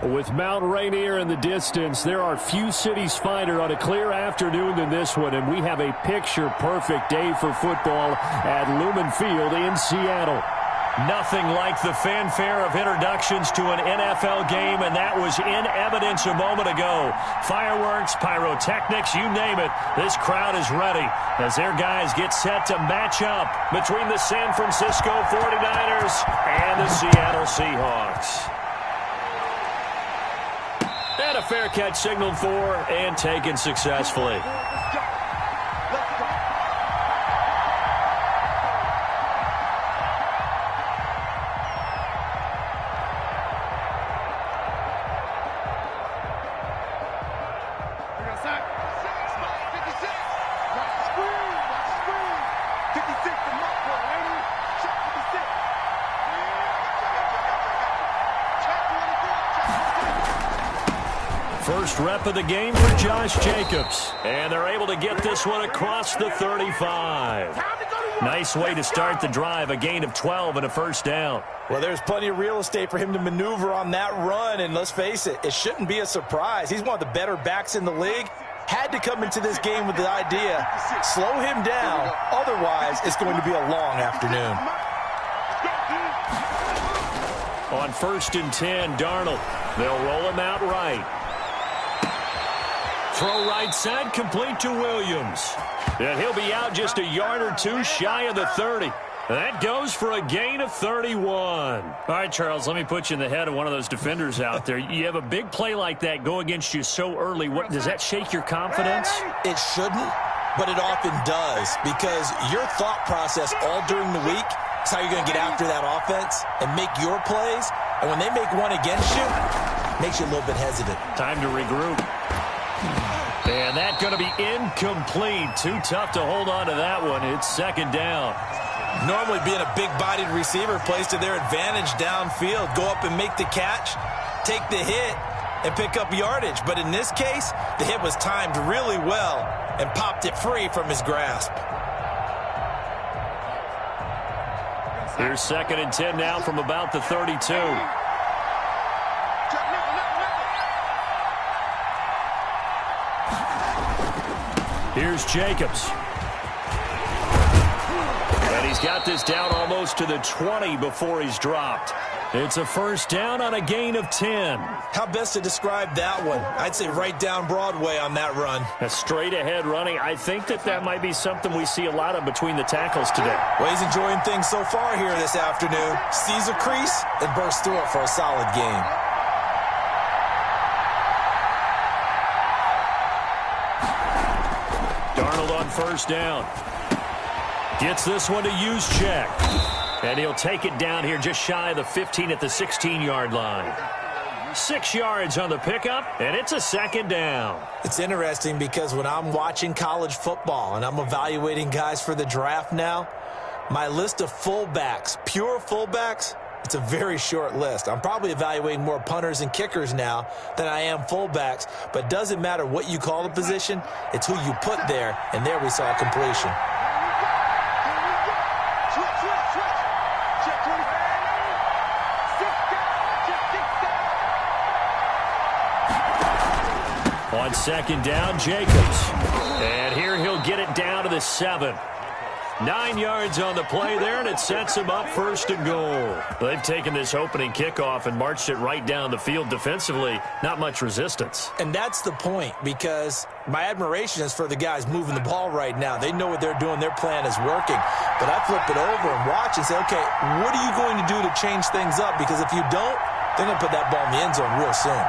With Mount Rainier in the distance, there are few cities finer on a clear afternoon than this one, and we have a picture-perfect day for football at Lumen Field in Seattle. Nothing like the fanfare of introductions to an NFL game, and that was in evidence a moment ago. Fireworks, pyrotechnics, you name it. This crowd is ready as their guys get set to match up between the San Francisco 49ers and the Seattle Seahawks. And a fair catch signaled for and taken successfully. First rep of the game for Josh Jacobs. And they're able to get this one across the 35. Nice way to start the drive, a gain of 12 and a first down. Well, there's plenty of real estate for him to maneuver on that run, and let's face it, it shouldn't be a surprise. He's one of the better backs in the league. Had to come into this game with the idea, slow him down, otherwise it's going to be a long afternoon. On 1st and 10, Darnold. They'll roll him out right. Throw right side, complete to Williams. And he'll be out just a yard or two shy of the 30. That goes for a gain of 31. All right, Charles, let me put you in the head of one of those defenders out there. You have a big play like that go against you so early. What, does that shake your confidence? It shouldn't, but it often does, because your thought process all during the week is how you're going to get after that offense and make your plays. And when they make one against you, it makes you a little bit hesitant. Time to regroup. And that's going to be incomplete. Too tough to hold on to that one. It's 2nd down. Normally being a big-bodied receiver plays to their advantage downfield. Go up and make the catch, take the hit, and pick up yardage. But in this case, the hit was timed really well and popped it free from his grasp. Here's 2nd and 10 now from about the 32. Here's Jacobs. And he's got this down almost to the 20 before he's dropped. It's a first down on a gain of 10. How best to describe that one? I'd say right down Broadway on that run. A straight-ahead running. I think that might be something we see a lot of between the tackles today. Well, he's enjoying things so far here this afternoon. Sees a crease and bursts through it for a solid gain. Darnold on first down. Gets this one to Juszczyk. And he'll take it down here just shy of the 15 at the 16-yard line. 6 yards on the pickup, and it's a 2nd down. It's interesting because when I'm watching college football and I'm evaluating guys for the draft now, my list of fullbacks, pure fullbacks, it's a very short list. I'm probably evaluating more punters and kickers now than I am fullbacks, but it doesn't matter what you call the position, it's who you put there, and there we saw a completion. On 2nd down, Jacobs. And here he'll get it down to the 7. 9 yards on the play there, and it sets him up 1st and goal. They've taken this opening kickoff and marched it right down the field defensively. Not much resistance. And that's the point, because my admiration is for the guys moving the ball right now. They know what they're doing. Their plan is working. But I flip it over and watch and say, okay, what are you going to do to change things up? Because if you don't, they're going to put that ball in the end zone real soon.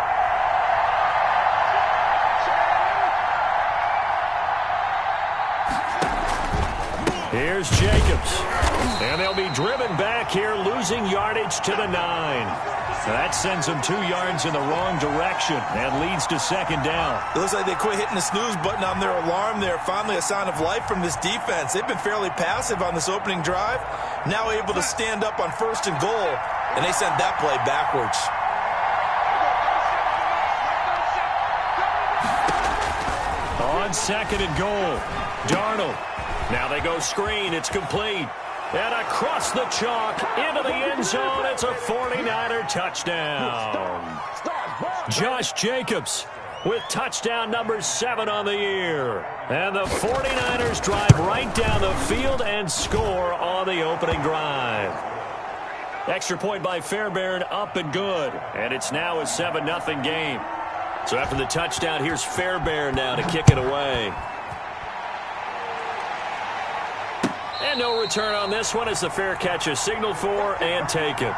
Here's Jacobs. And they'll be driven back here, losing yardage to the 9. That sends them 2 yards in the wrong direction and leads to 2nd down. It looks like they quit hitting the snooze button on their alarm there. Finally a sign of life from this defense. They've been fairly passive on this opening drive. Now able to stand up on 1st and goal, and they sent that play backwards. On 2nd and goal, Darnold. Now they go screen. It's complete. And across the chalk into the end zone. It's a 49er touchdown. Josh Jacobs with touchdown number 7 on the year. And the 49ers drive right down the field and score on the opening drive. Extra point by Fairbairn, up and good. And it's now a 7-0 game. So after the touchdown, here's Fairbairn now to kick it away. And no return on this one as the fair catch is signaled for and taken.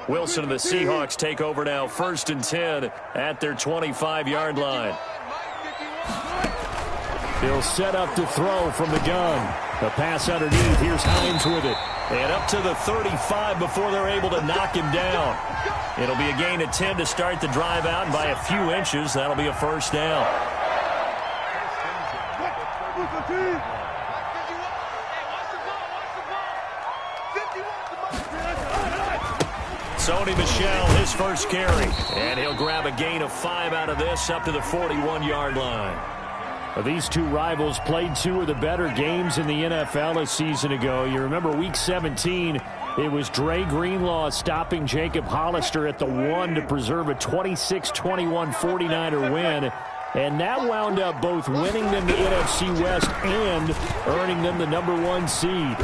Wilson and the Seahawks take over now, 1st and 10 at their 25-yard line. He'll set up to throw from the gun. The pass underneath. Here's Hines with it. And up to the 35 before they're able to knock him down. It'll be a gain of 10 to start the drive out, and by a few inches, that'll be a first down. Sony Michel, his first carry. And he'll grab a gain of 5 out of this up to the 41-yard line. Well, these two rivals played 2 of the better games in the NFL a season ago. You remember Week 17, it was Dre Greenlaw stopping Jacob Hollister at the 1 to preserve a 26-21 49er win. And that wound up both winning them the NFC West and earning them the number 1 seed.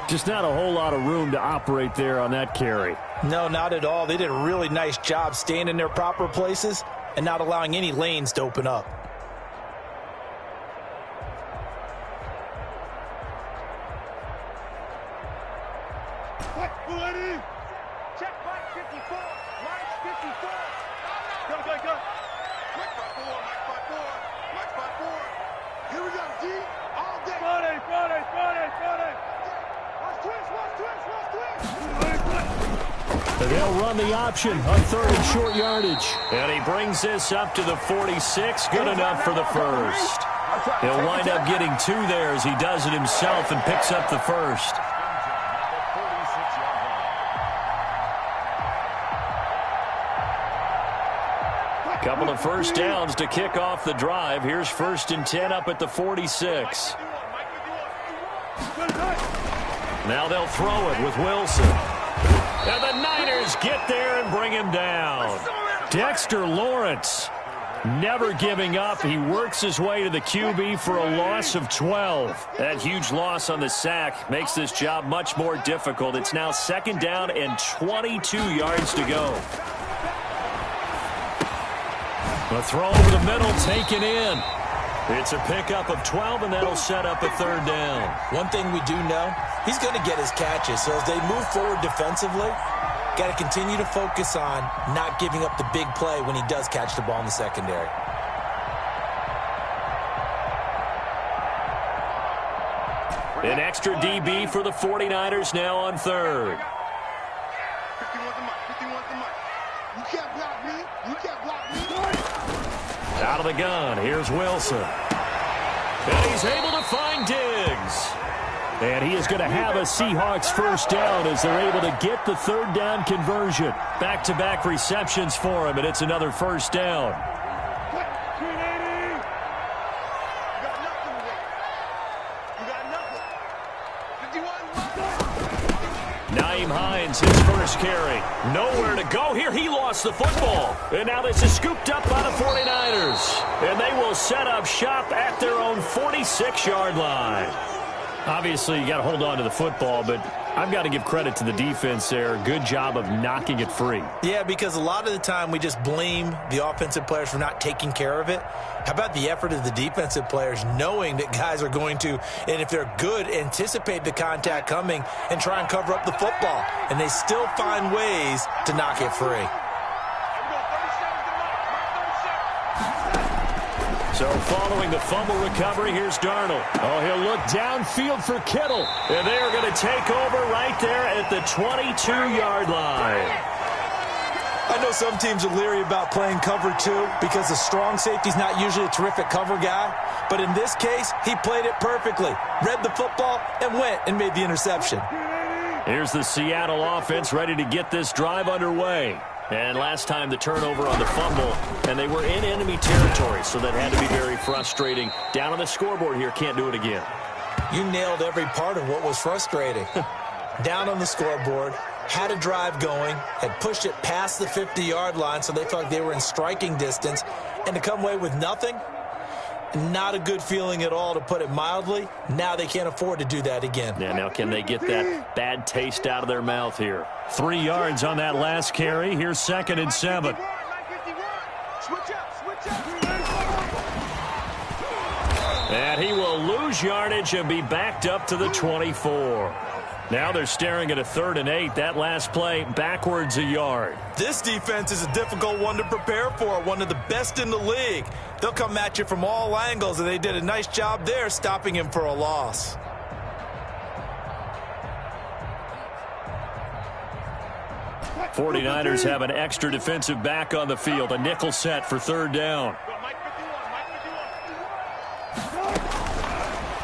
Just not a whole lot of room to operate there on that carry. No, not at all. They did a really nice job staying in their proper places and not allowing any lanes to open up. Check Mike 54. Mike 54. Go, go, go. Mike 54. Mike 54. Mike 54. Here we go, D. All day. Friday. Watch twist. And they'll run the option on 3rd and short yardage. And he brings this up to the 46. Good enough for the first. He'll wind up getting 2 there as he does it himself and picks up the first. Couple of first downs to kick off the drive. Here's 1st and 10 up at the 46. Now they'll throw it with Wilson. And the Niners get there and bring him down. Dexter Lawrence never giving up. He works his way to the QB for a loss of 12. That huge loss on the sack makes this job much more difficult. It's now 2nd down and 22 yards to go. The throw over the middle taken in. It's a pickup of 12, and that'll set up a 3rd down. One thing we do know, he's going to get his catches. So as they move forward defensively, got to continue to focus on not giving up the big play when he does catch the ball in the secondary. An extra DB for the 49ers now on 3rd. 51's the mic. You can't block me. Out of the gun, here's Wilson. And he's able to find Diggs. And he is going to have a Seahawks first down as they're able to get the 3rd down conversion. Back-to-back receptions for him, and it's another first down. Naeem Hines, his first carry. Nowhere to go here. He lost the football. And now this is scooped up by the 49ers. And they will set up shop at their own 46-yard line. Obviously, you got to hold on to the football, but I've got to give credit to the defense there. Good job of knocking it free. Yeah, because a lot of the time we just blame the offensive players for not taking care of it. How about the effort of the defensive players knowing that guys are going to, and if they're good, anticipate the contact coming and try and cover up the football. And they still find ways to knock it free. So following the fumble recovery, here's Darnold. Oh, he'll look downfield for Kittle. And they are going to take over right there at the 22-yard line. I know some teams are leery about playing cover 2 because the strong safety's not usually a terrific cover guy. But in this case, he played it perfectly, read the football, and went and made the interception. Here's the Seattle offense ready to get this drive underway. And last time the turnover on the fumble, and they were in enemy territory, so that had to be very frustrating. Down on the scoreboard here, can't do it again. You nailed every part of what was frustrating. Down on the scoreboard, had a drive going, had pushed it past the 50-yard line, so they felt like they were in striking distance, and to come away with nothing, not a good feeling at all, to put it mildly. Now they can't afford to do that again. Yeah, now can they get that bad taste out of their mouth here? 3 yards on that last carry. Here's 2nd and 7. And he will lose yardage and be backed up to the 24. Now they're staring at a 3rd and 8. That last play, backwards a yard. This defense is a difficult one to prepare for, one of the best in the league. They'll come at you from all angles, and they did a nice job there stopping him for a loss. '49ers have an extra defensive back on the field, a nickel set for 3rd down.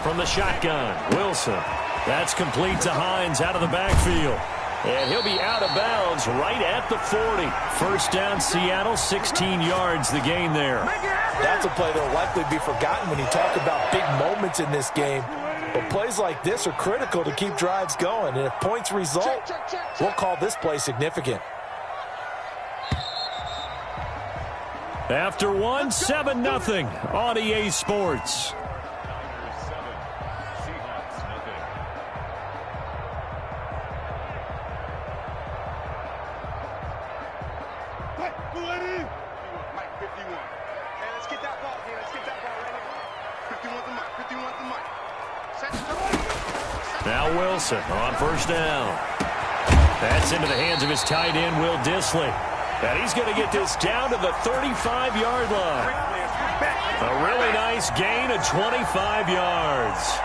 From the shotgun, Wilson. That's complete to Hines out of the backfield. And he'll be out of bounds right at the 40. 1st down, Seattle, 16 yards the gain there. That's a play that will likely be forgotten when you talk about big moments in this game. But plays like this are critical to keep drives going. And if points result, we'll call this play significant. After one, 7-0 on EA Sports. Now Wilson on 1st down. That's into the hands of his tight end, Will Dissly. And he's going to get this down to the 35-yard line. A really nice gain of 25 yards.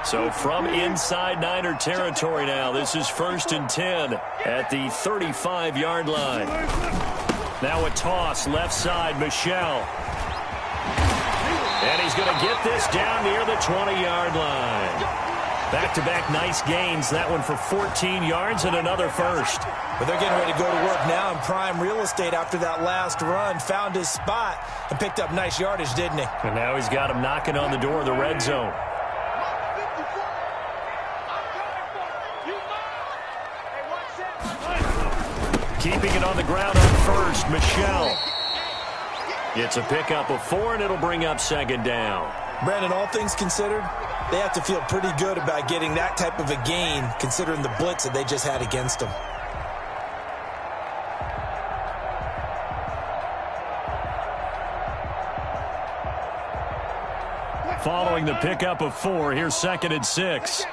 So from inside Niner territory now, this is 1st and 10 at the 35-yard line. Now a toss left side, Michel. And he's going to get this down near the 20-yard line. Back-to-back nice gains. That one for 14 yards and another first. But they're getting ready to go to work now in prime real estate after that last run. Found his spot and picked up nice yardage, didn't he? And now he's got him knocking on the door of the red zone. Keeping it on the ground on 1st, Michel. It's a pickup of 4, and it'll bring up 2nd down. Brandon, all things considered, they have to feel pretty good about getting that type of a gain, considering the blitz that they just had against them. Following the pickup of 4, here's 2nd and 6.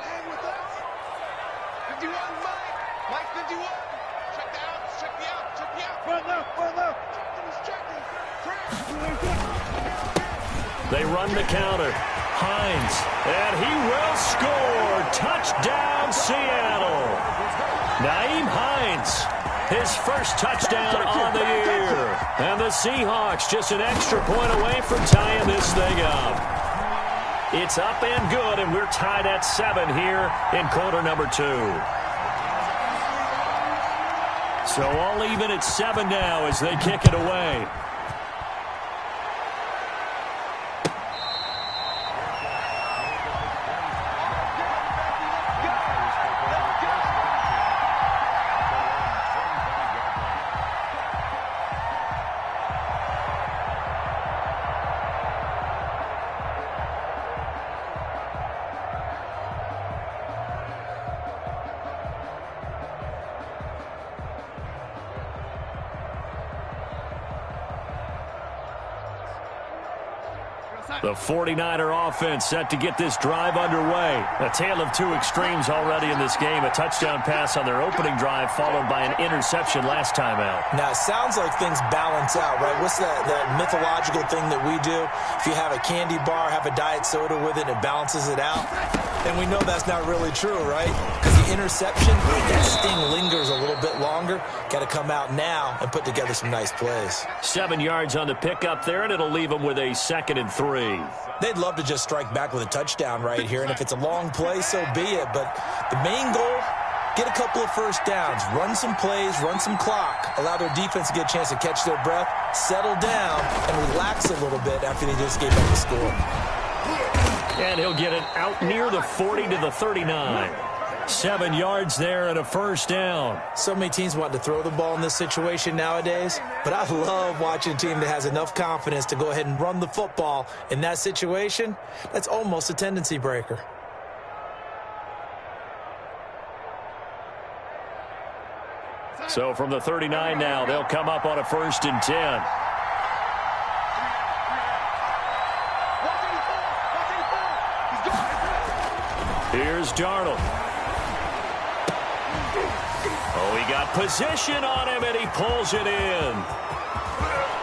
They run the counter. Hines, and he will score. Touchdown, Seattle. Nyheim Hines, his first touchdown on the year. And the Seahawks just an extra point away from tying this thing up. It's up and good, and we're tied at 7 here in quarter number 2. So all even at 7 now as they kick it away. The 49er offense set to get this drive underway. A tale of 2 extremes already in this game. A touchdown pass on their opening drive followed by an interception last time out. Now, it sounds like things balance out, right? What's that mythological thing that we do? If you have a candy bar, have a diet soda with it, it balances it out. And we know that's not really true, right? Because the interception, that sting lingers a little bit longer. Got to come out now and put together some nice plays. 7 yards on the pickup there, and it'll leave them with a 2nd and 3. 3. They'd love to just strike back with a touchdown right here, and if it's a long play, so be it. But the main goal, get a couple of first downs, run some plays, run some clock, allow their defense to get a chance to catch their breath, settle down, and relax a little bit after they just gave up the score. And he'll get it out near the 40 to the 39. 7 yards there and a first down. So many teams want to throw the ball in this situation nowadays, but I love watching a team that has enough confidence to go ahead and run the football in that situation. That's almost a tendency breaker. So from the 39 now, they'll come up on a 1st and 10. Here's Darnold. Oh, he got position on him, and he pulls it in.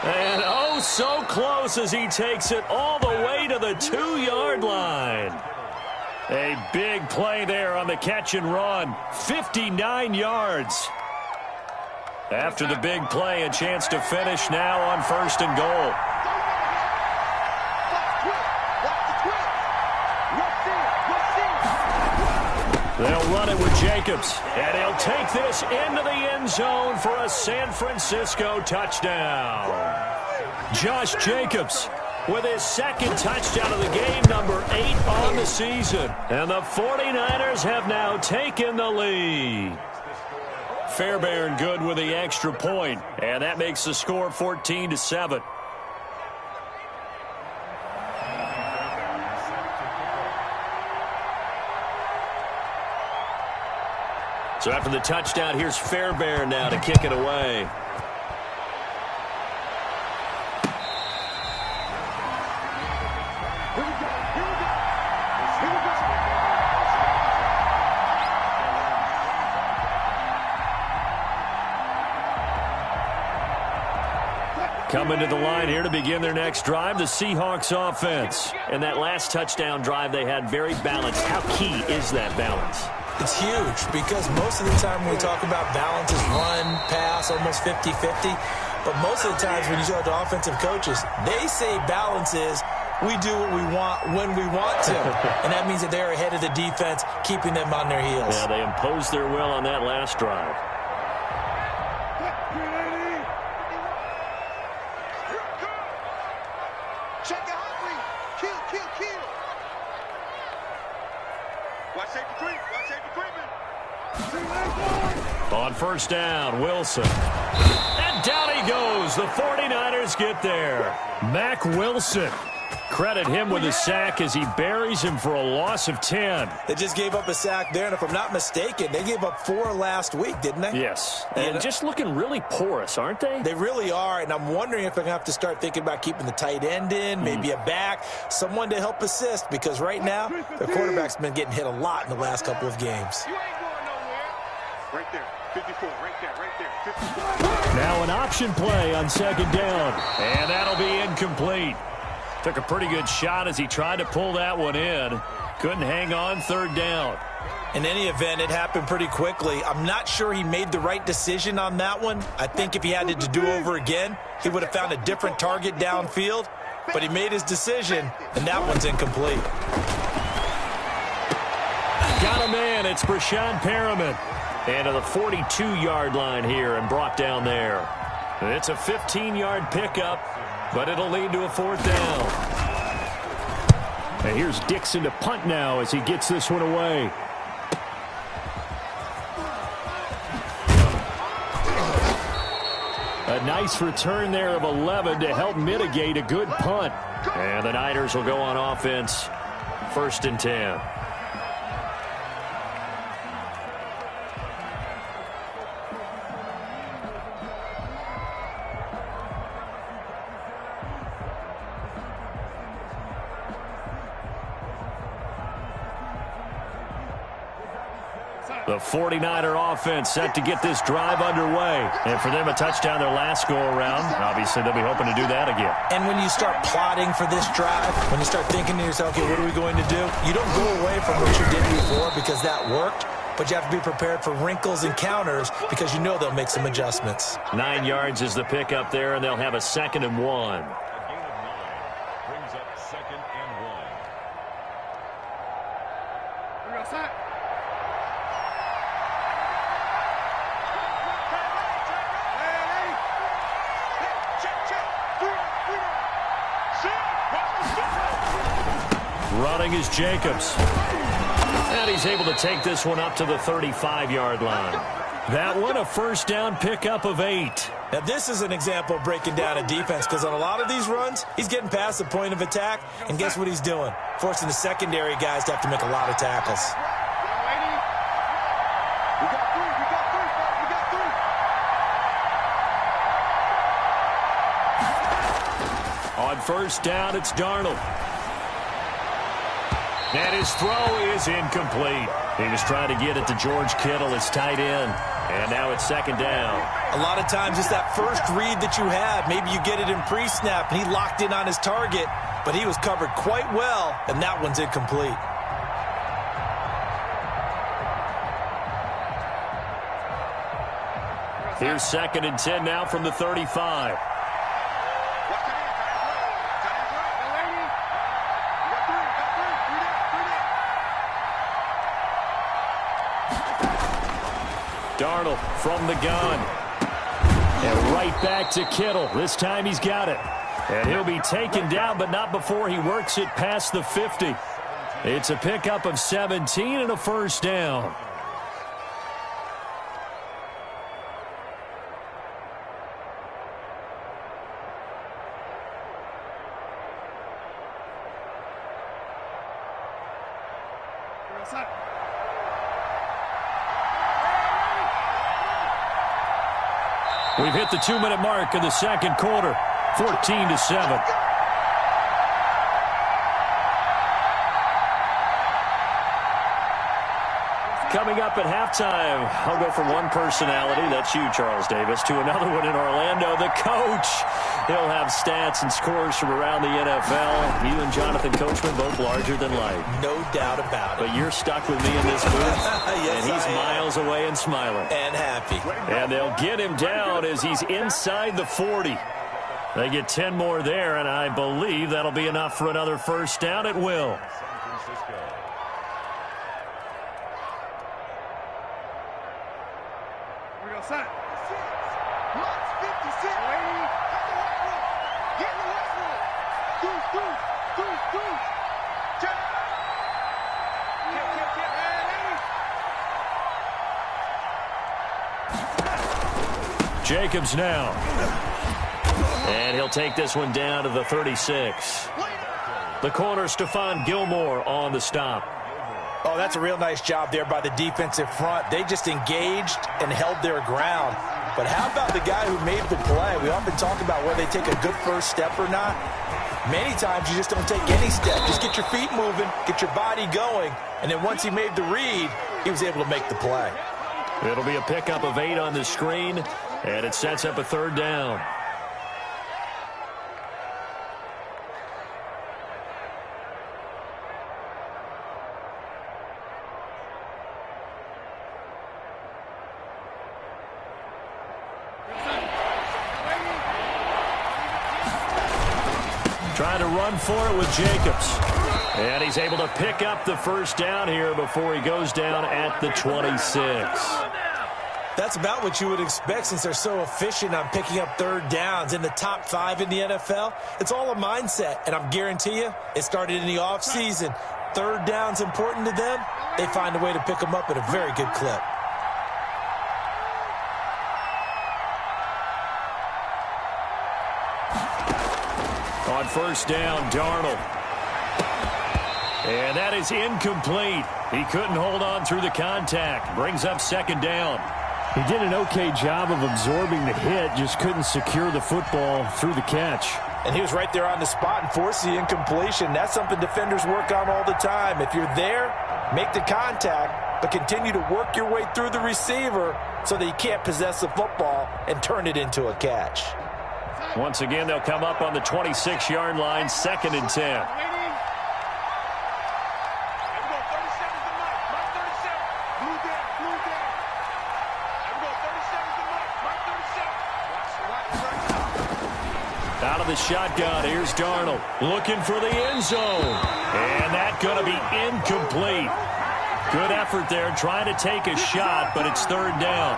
And oh, so close as he takes it all the way to the 2-yard line. A big play there on the catch and run. 59 yards. After the big play, a chance to finish now on 1st and goal. They'll run it with Jacobs, and he'll take this into the end zone for a San Francisco touchdown. Josh Jacobs with his 2nd touchdown of the game, number 8 on the season. And the 49ers have now taken the lead. Fairbairn good with the extra point, and that makes the score 14-7. So after the touchdown, here's Fairbairn now to kick it away. Coming to the line here to begin their next drive, the Seahawks offense. And that last touchdown drive they had very balanced. How key is that balance? It's huge because most of the time when we talk about balance is run, pass, almost 50-50. But most of the times when you talk to offensive coaches, they say balance is we do what we want when we want to. And that means that they're ahead of the defense, keeping them on their heels. Yeah, they imposed their will on that last drive. Check it hungry. Kill, kill, kill. Watch safety creep. Watch safety creeping. On 1st down, Wilson. And down he goes. The 49ers get there. Mack Wilson. Credit him with a sack as he buries him for a loss of 10. They just gave up a sack there, and if I'm not mistaken, they gave up 4 last week, didn't they? Yes, and just looking really porous, aren't they? They really are, and I'm wondering if they're going to have to start thinking about keeping the tight end in, maybe a back, someone to help assist, because right now, their quarterback's been getting hit a lot in the last couple of games. You ain't going nowhere. Right there. 54. Right there. 54. Now an option play on 2nd down, and that'll be incomplete. Took a pretty good shot as he tried to pull that one in. Couldn't hang on 3rd down. In any event, it happened pretty quickly. I'm not sure he made the right decision on that one. I think if he had it to do over again, he would have found a different target downfield. But he made his decision, and that one's incomplete. Got a man. It's Brashad Perriman. And to the 42-yard line here and brought down there. It's a 15-yard pickup, but it'll lead to a 4th down. And here's Dixon to punt now as he gets this one away. A nice return there of 11 to help mitigate a good punt. And the Niners will go on offense. 1st and 10. The 49er offense set to get this drive underway. And for them, a touchdown their last go-around. Obviously, they'll be hoping to do that again. And when you start plotting for this drive, when you start thinking to yourself, okay, what are we going to do? You don't go away from what you did before because that worked, but you have to be prepared for wrinkles and counters because you know they'll make some adjustments. 9 yards is the pickup there, and they'll have a 2nd and 1. Brings up 2nd Running is Jacobs. And he's able to take this one up to the 35-yard line. That one, a first down pickup of 8. Now, this is an example of breaking down a defense, because on a lot of these runs, he's getting past the point of attack, and guess what he's doing? Forcing the secondary guys to have to make a lot of tackles. On first down, it's Darnold. And his throw is incomplete. He was trying to get it to George Kittle, his tight end. And now it's second down. A lot of times it's that first read that you have. Maybe you get it in pre-snap, and he locked in on his target, but he was covered quite well, and that one's incomplete. Here's second and 10 now from the 35. Darnold from the gun. And right back to Kittle. This time he's got it. And he'll be taken down, but not before he works it past the 50. It's a pickup of 17 and a first down. We've hit the 2-minute mark in the second quarter, 14-7. Coming up at halftime, I'll go from one personality, that's you, Charles Davis, to another one in Orlando, the coach. He'll have stats and scores from around the NFL. You and Jonathan Coachman, both larger than life. No doubt about it. But you're stuck with me in this booth, yes, and he's miles away and smiling. And happy. And they'll get him down as he's inside the 40. They get 10 more there, and I believe that'll be enough for another first down. It will. Jacobs now. And he'll take this one down to the 36. The corner, Stephon Gilmore on the stop. Oh, that's a real nice job there by the defensive front. They just engaged and held their ground. But how about the guy who made the play? We often talk about whether they take a good first step or not. Many times you just don't take any step. Just get your feet moving, get your body going, and then once he made the read, he was able to make the play. It'll be a pickup of 8 on the screen, and it sets up a third down. Trying to run for it with Jacobs. And he's able to pick up the first down here before he goes down at the 26. That's about what you would expect since they're so efficient on picking up third downs in the top 5 in the NFL. It's all a mindset, and I'm guarantee you it started in the offseason. Third down's important to them. They find a way to pick them up at a very good clip. On first down, Darnold. And that is incomplete. He couldn't hold on through the contact. Brings up second down. He did an okay job of absorbing the hit, just couldn't secure the football through the catch. And he was right there on the spot and forced the incompletion. That's something defenders work on all the time. If you're there, make the contact, but continue to work your way through the receiver so that you can't possess the football and turn it into a catch. Once again, they'll come up on the 26-yard line, second and 10. Out of the shotgun, here's Darnold looking for the end zone. And that's going to be incomplete. Good effort there, trying to take a shot, but it's third down.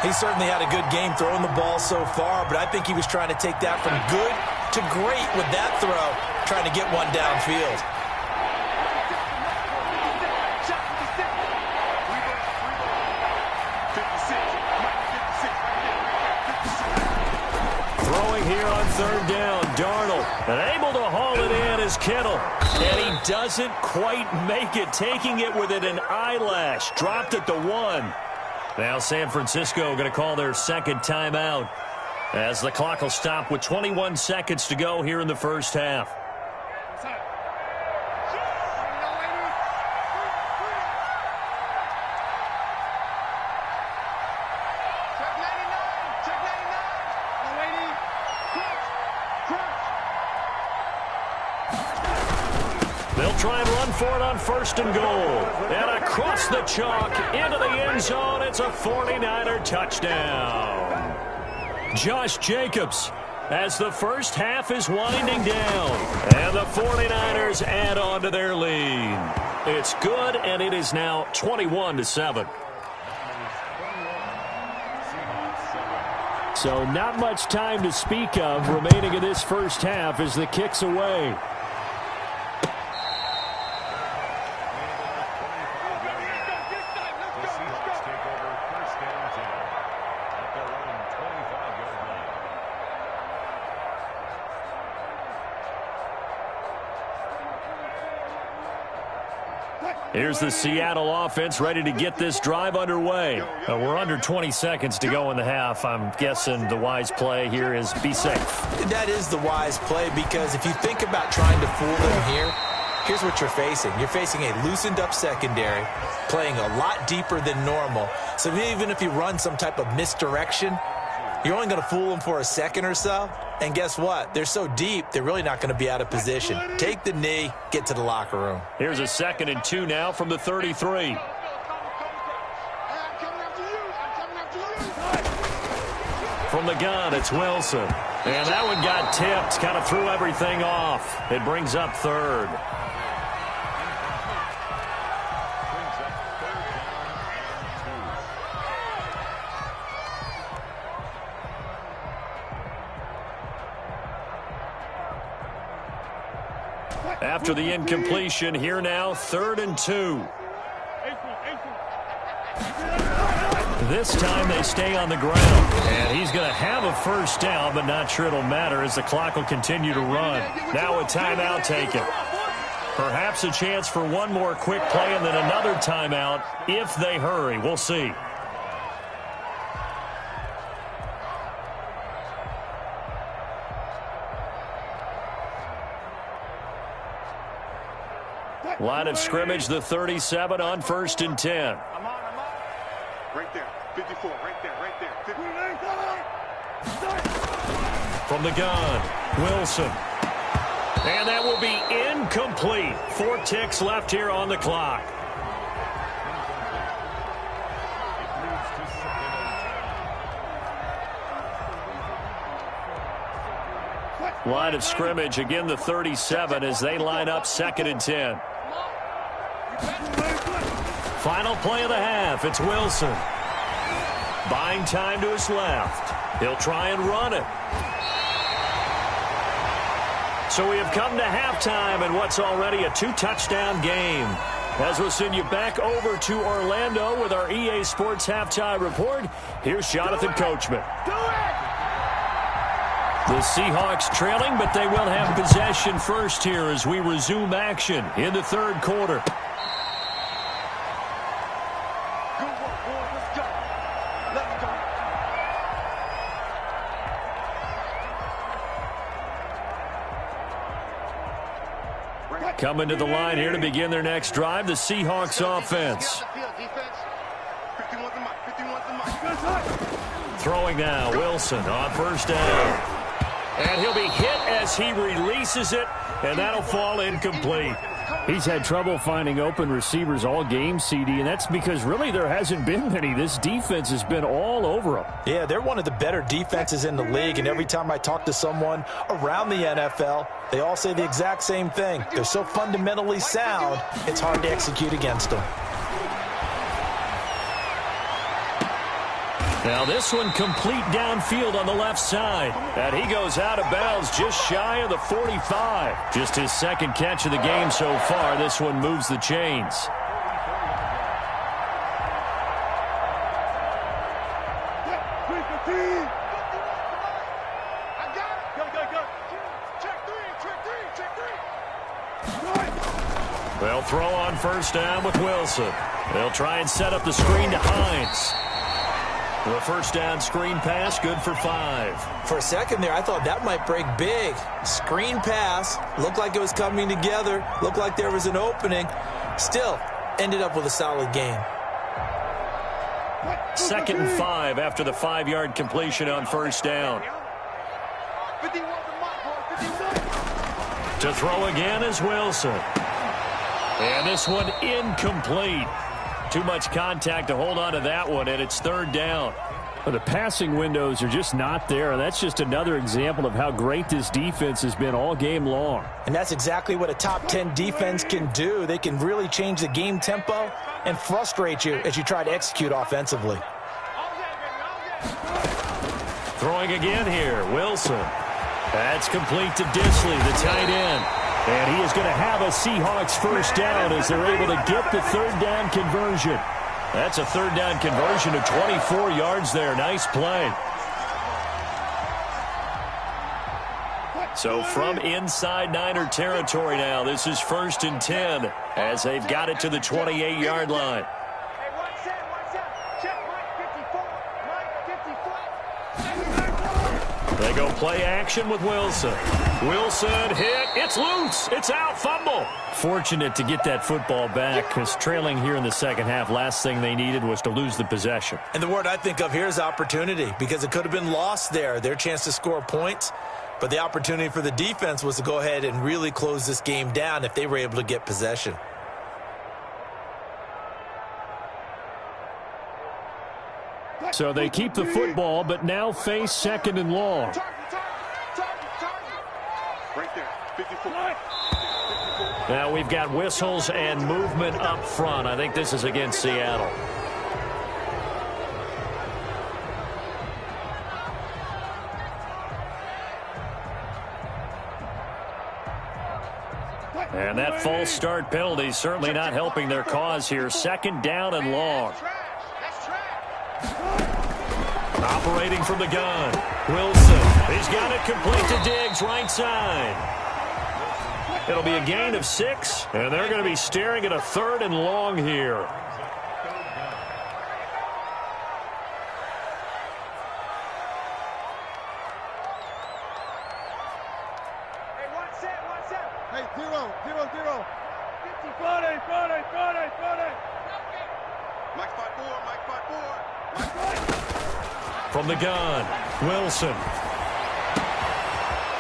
He certainly had a good game throwing the ball so far, but I think he was trying to take that from good to great with that throw, trying to get one downfield. Throwing here on third down, Darnold. And able to haul it in is Kittle. And he doesn't quite make it, taking it within an eyelash. Dropped at the 1. Now San Francisco going to call their second timeout as the clock will stop with 21 seconds to go here in the first half. They'll try and run for it on first and goal. And across the chalk into the end zone. It's a 49er touchdown. Josh Jacobs as the first half is winding down. And the 49ers add on to their lead. It's good, and it is now 21-7. So not much time to speak of remaining in this first half as the kick's away. Here's the Seattle offense ready to get this drive underway. We're under 20 seconds to go in the half. I'm guessing the wise play here is be safe. That is the wise play, because if you think about trying to fool them here, here's what you're facing. You're facing a loosened up secondary, playing a lot deeper than normal. So even if you run some type of misdirection, you're only going to fool them for a second or so. And guess what? They're so deep, they're really not going to be out of position. Take the knee, get to the locker room. Here's a 2nd and 2 now from the 33. From the gun, it's Wilson. And that one got tipped, kind of threw everything off. It brings up third. After the incompletion, here now, 3rd and 2. This time they stay on the ground. And he's going to have a first down, but not sure it'll matter as the clock will continue to run. Now a timeout taken. Perhaps a chance for one more quick play and then another timeout if they hurry. We'll see. Line of scrimmage, the 37 on 1st and 10. I'm on. Right there, 54, right there, 50. From the gun, Wilson. And that will be incomplete. 4 ticks left here on the clock. Line of scrimmage, again the 37 as they line up 2nd and 10. Final play of the half. It's Wilson. Buying time to his left. He'll try and run it. So we have come to halftime in what's already a 2-touchdown game. As we'll send you back over to Orlando with our EA Sports Halftime Report, here's Jonathan Coachman. The Seahawks trailing, but they will have possession first here as we resume action in the 3rd quarter. Coming to the line here to begin their next drive, the Seahawks offense. Throwing now, Wilson on 1st down. And he'll be hit as he releases it, and that'll fall incomplete. He's had trouble finding open receivers all game, CD, and that's because really there hasn't been many. This defense has been all over him. Yeah, they're one of the better defenses in the league, and every time I talk to someone around the NFL, they all say the exact same thing. They're so fundamentally sound, it's hard to execute against them. Now this one complete downfield on the left side. And he goes out of bounds just shy of the 45. Just his second catch of the game so far. This one moves the chains. They'll throw on first down with Wilson. They'll try and set up the screen to Hines. The first down screen pass, good for 5. For a second there, I thought that might break big. Screen pass, looked like it was coming together, looked like there was an opening. Still, ended up with a solid game. 2nd and 5 after the 5-yard completion on first down. To throw again is Wilson. And this one incomplete. Too much contact to hold on to that one, and it's 3rd down. Well, the passing windows are just not there. That's just another example of how great this defense has been all game long. And that's exactly what a top 10 defense can do. They can really change the game tempo and frustrate you as you try to execute offensively. Throwing again here, Wilson. That's complete to Disley, the tight end. And he is going to have a Seahawks first down as they're able to get the 3rd down conversion. That's a 3rd down conversion of 24 yards there. Nice play. So from inside Niner territory now, this is 1st and 10 as they've got it to the 28-yard line. They go play action with Wilson. Wilson hit. It's loose. It's out. Fumble. Fortunate to get that football back because trailing here in the second half, last thing they needed was to lose the possession. And the word I think of here is opportunity because it could have been lost there. Their chance to score points. But the opportunity for the defense was to go ahead and really close this game down if they were able to get possession. So they keep the football, but now face 2nd and long. Now we've got whistles and movement up front. I think this is against Seattle. And that false start penalty is certainly not helping their cause here. 2nd down and long. Operating from the gun. Wilson. He's got it complete to Diggs, right side. It'll be a gain of 6, and they're going to be staring at a 3rd and long here. Hey, 0, 0, 0. 50, 40. Mike 5-4, Mike 5-4. From the gun, Wilson.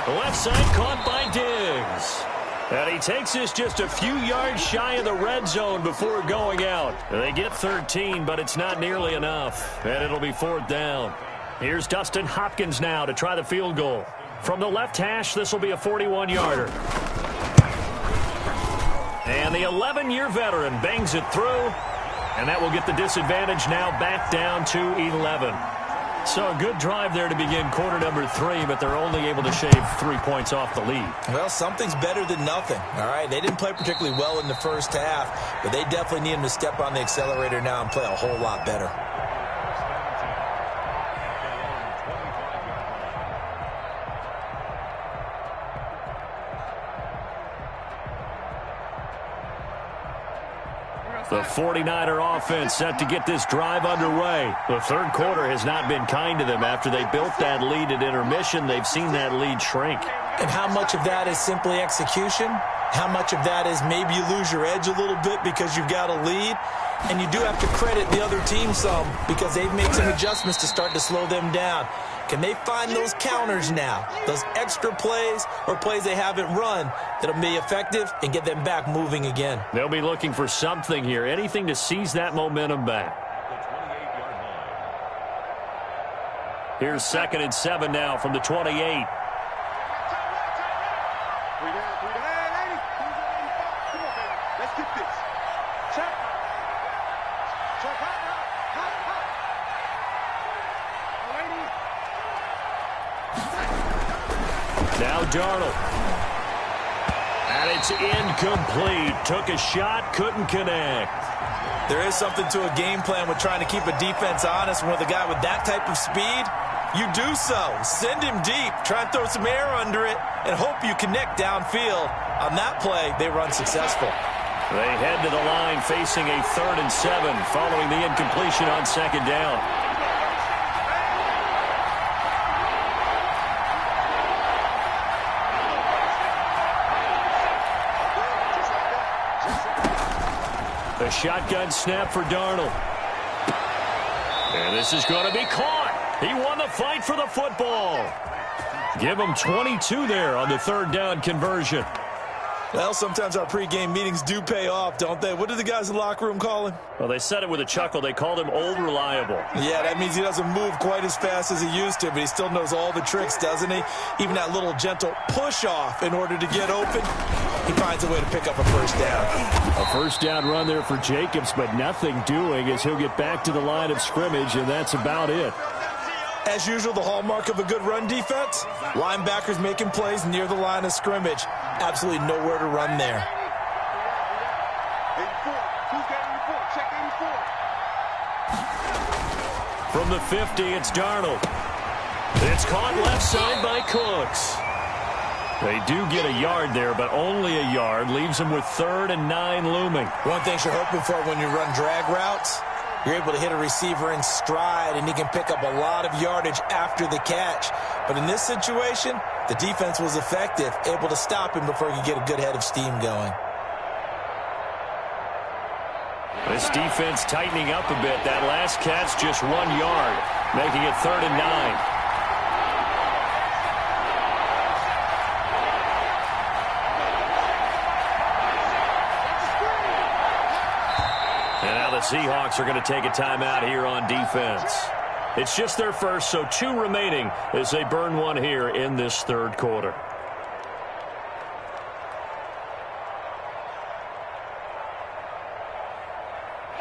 The left side caught by Diggs. And he takes this just a few yards shy of the red zone before going out. They get 13, but it's not nearly enough. And it'll be 4th down. Here's Dustin Hopkins now to try the field goal. From the left hash, this will be a 41-yarder. And the 11-year veteran bangs it through. And that will get the disadvantage now back down to 11. So a good drive there to begin quarter number 3, but they're only able to shave 3 points off the lead. Well, something's better than nothing, all right? They didn't play particularly well in the first half, but they definitely need them to step on the accelerator now and play a whole lot better. The 49er offense set to get this drive underway. The third quarter has not been kind to them. After they built that lead at intermission, they've seen that lead shrink. And how much of that is simply execution? How much of that is maybe you lose your edge a little bit because you've got a lead? And you do have to credit the other team some because they've made some adjustments to start to slow them down. Can they find those counters now, those extra plays or plays they haven't run that'll be effective and get them back moving again? They'll be looking for something here, anything to seize that momentum back. Here's 2nd and 7 now from the 28. Let's get this. Check. Now Darnold. And it's incomplete. Took a shot, couldn't connect. There is something to a game plan with trying to keep a defense honest. When with a guy with that type of speed, you do so. Send him deep. Try and throw some air under it and hope you connect downfield. On that play, they were unsuccessful. They head to the line facing a 3rd and 7 following the incompletion on 2nd down. The shotgun snap for Darnold. And this is going to be caught. He won the fight for the football. Give him 22 there on the 3rd down conversion. Well, sometimes our pregame meetings do pay off, don't they? What do the guys in the locker room call him? Well, they said it with a chuckle. They called him old reliable. Yeah, that means he doesn't move quite as fast as he used to, but he still knows all the tricks, doesn't he? Even that little gentle push-off in order to get open, he finds a way to pick up a 1st down. A 1st down run there for Jacobs, but nothing doing as he'll get back to the line of scrimmage, and that's about it. As usual, the hallmark of a good run defense, linebackers making plays near the line of scrimmage. Absolutely nowhere to run there. 84. Who's got 84? Check 84. From the 50, it's Darnold. It's caught left side by Cooks. They do get a yard there, but only a yard. Leaves them with 3rd and 9 looming. One thing you're hoping for when you run drag routes, you're able to hit a receiver in stride, and he can pick up a lot of yardage after the catch. But in this situation, the defense was effective, able to stop him before he could get a good head of steam going. This defense tightening up a bit. That last catch just 1 yard, making it 3rd and 9. The Seahawks are going to take a timeout here on defense. It's just their first, so 2 remaining as they burn 1 here in this 3rd quarter.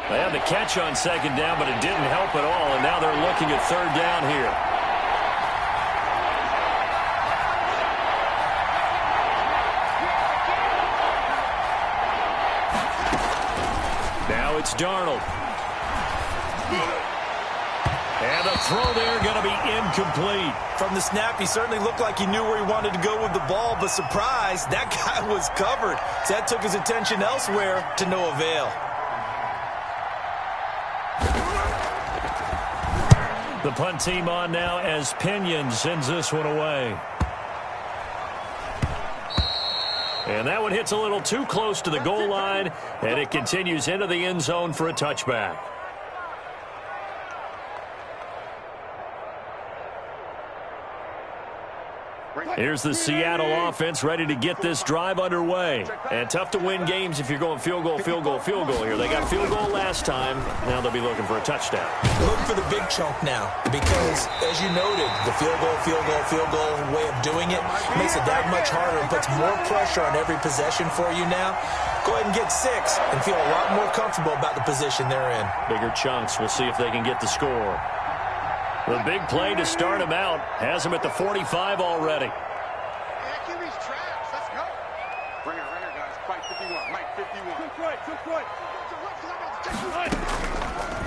They had the catch on 2nd down, but it didn't help at all, and now they're looking at 3rd down here. Now it's Darnold. And the throw there going to be incomplete. From the snap, he certainly looked like he knew where he wanted to go with the ball, but surprise, that guy was covered. So that took his attention elsewhere to no avail. The punt team on now as Pinion sends this one away. And that one hits a little too close to the goal line, and it continues into the end zone for a touchback. Here's the Seattle offense ready to get this drive underway. And tough to win games if you're going field goal, field goal, field goal here. They got field goal last time. Now they'll be looking for a touchdown. Looking for the big chunk now because, as you noted, the field goal way of doing it makes it that much harder and puts more pressure on every possession for you now. Go ahead and get 6 and feel a lot more comfortable about the position they're in. Bigger chunks. We'll see if they can get the score. The big play to start him out has him at the 45 already.